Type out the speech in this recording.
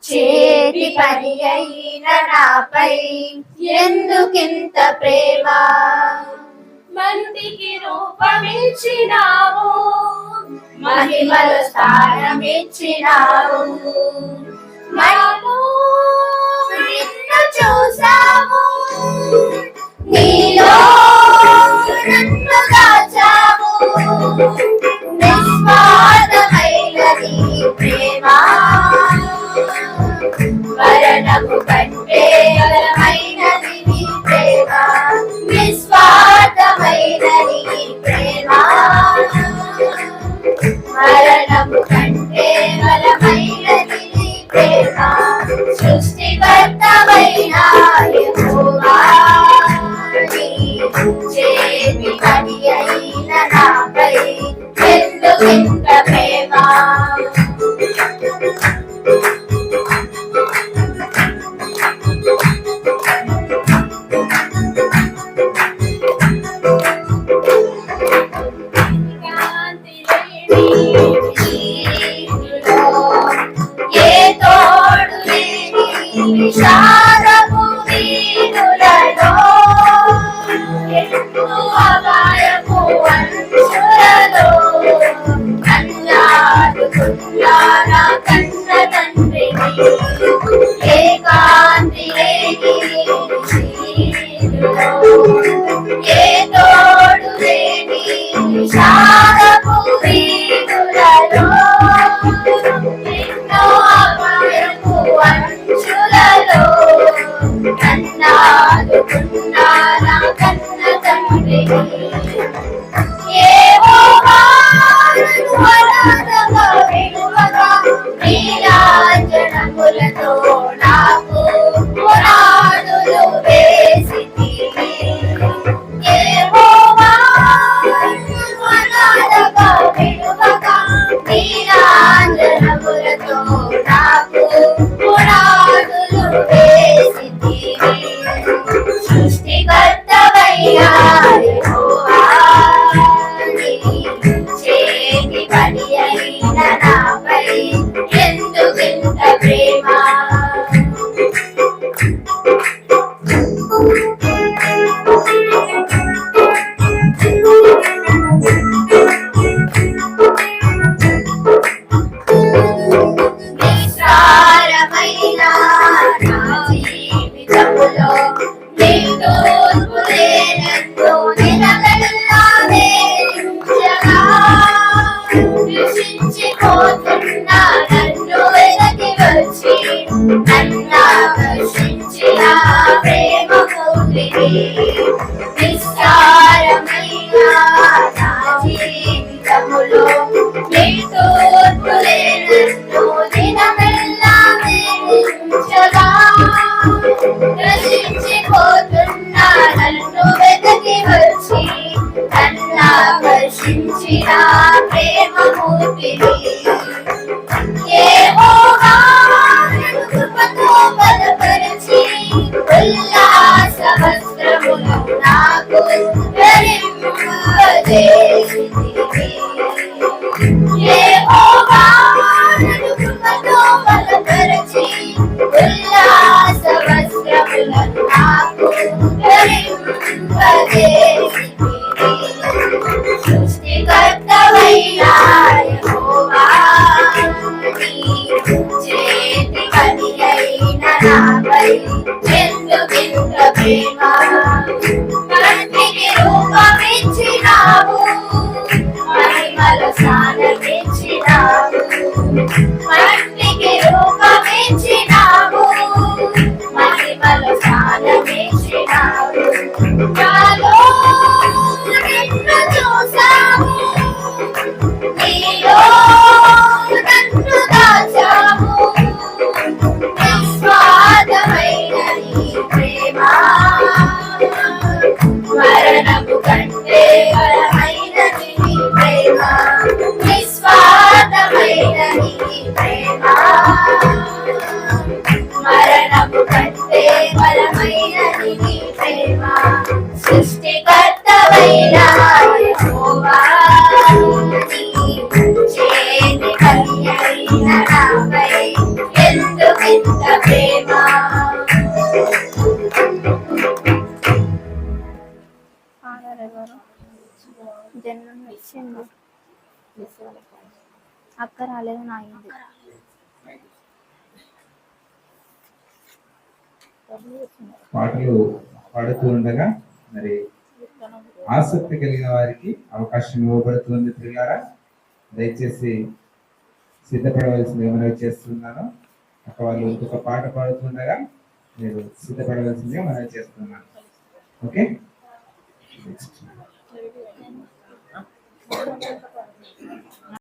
చేతి పని అయిన నాపై ఎందుకింత ప్రేమ? మందికి రూపమిచ్చినావు, మహిమలో స్థానమిచ్చినావు. నాలో నిన్ను చూసావు, నీలో నన్ను దాచావు. నిస్వార్థమైనది ప్రేమ, మరణము కంటే బలమైనది నీ ప్రేమ. నిస్వార్థమైనది నీ ప్రేమ, మరణము కంటే బలమైనది నీ ప్రేమ. సృష్టికర్తమైన యెహోవా, నీ చేతి పని అయిన నాపై ఎందుకింత ప్రేమ? ఏ తోడు లేని విషాదపు వీధులలో, ఎన్నో అపాయపు అంచులలో నన్నాడుకున్నా నా కన్న తండ్రిని. ఏకాంతి లేని వీధులలో, ఏ తోడు లేని విషాదపు వీధులలో, ఎన్నో అపాయపు అంచులలో నన్నాడుకున్నా నా కన్న తండ్రిని. యెహోవా నన్ను అనాథగా విడువగా, నీ లాంఛనములతో నాకు పునాదులు వేసితివి. యెహోవా నన్ను అనాథగా విడువగా, నీ లాంఛనములతో నాకు పునాదులు వేసితివి. సృష్టికర్తవైన యెహోవా, నీ చేతి పని అయిన నాపై ఎందుకింత ప్రేమ? విస్తారమైన నా జీవితములో నీ తోడ్పులే నన్ను నిలకడగా వేయించగా. కృషించిపోతున్న నన్ను వెనక్కి వచ్చి నన్ను ఆకర్షించిన ప్రేమమూర్తివి. విస్తారమైన నా జీవితములో నీ తోడ్పులే నన్ను దినమెల్లా వేయించగా. నశించిపోతున్న నన్ను వెతకి వచ్చి నన్ను ఆకర్షించిన ప్రేమమూర్తివి. యెహోవా నన్ను కృపతో బలపరచి ఉల్లాస వస్త్రములు నాకు ధరింపజేసితివి. యెహోవా నన్ను కృపతో బలపరచి ఉల్లాస వస్త్రములను నాకు ధరింపజేసితివి. సృష్టికర్తవైన యెహోవా, నీ చేతి పని అయిన నాపై ఎందుకింత ప్రేమ? కంటికి రూపమిచ్చినావు, మహిమలో స్థానమిచ్చినావు. కంటికి రూపమిచ్చినావు, మహిమలో స్థానమిచ్చినావు. నాలో నిన్ను చూసావు, నీలో నన్ను దాచావు. నిస్వార్థమైన నీ ప్రేమ, మరణము కంటే వచ్చింది. అక్క రాలేదు, నా అయింది. పాటలు పాడుతూ ఉండగా మరి ఆసక్తి కలిగిన వారికి అవకాశం ఇవ్వబడుతుంది. పిల్లారా దయచేసి సిద్ధపడవలసింది మనవి చేస్తున్నాను. అక్కడ వాళ్ళు ఇంకొక పాట పాడుతుండగా మీరు సిద్ధపడవలసిందిగా మనవి చేస్తున్నాను. ఓకే.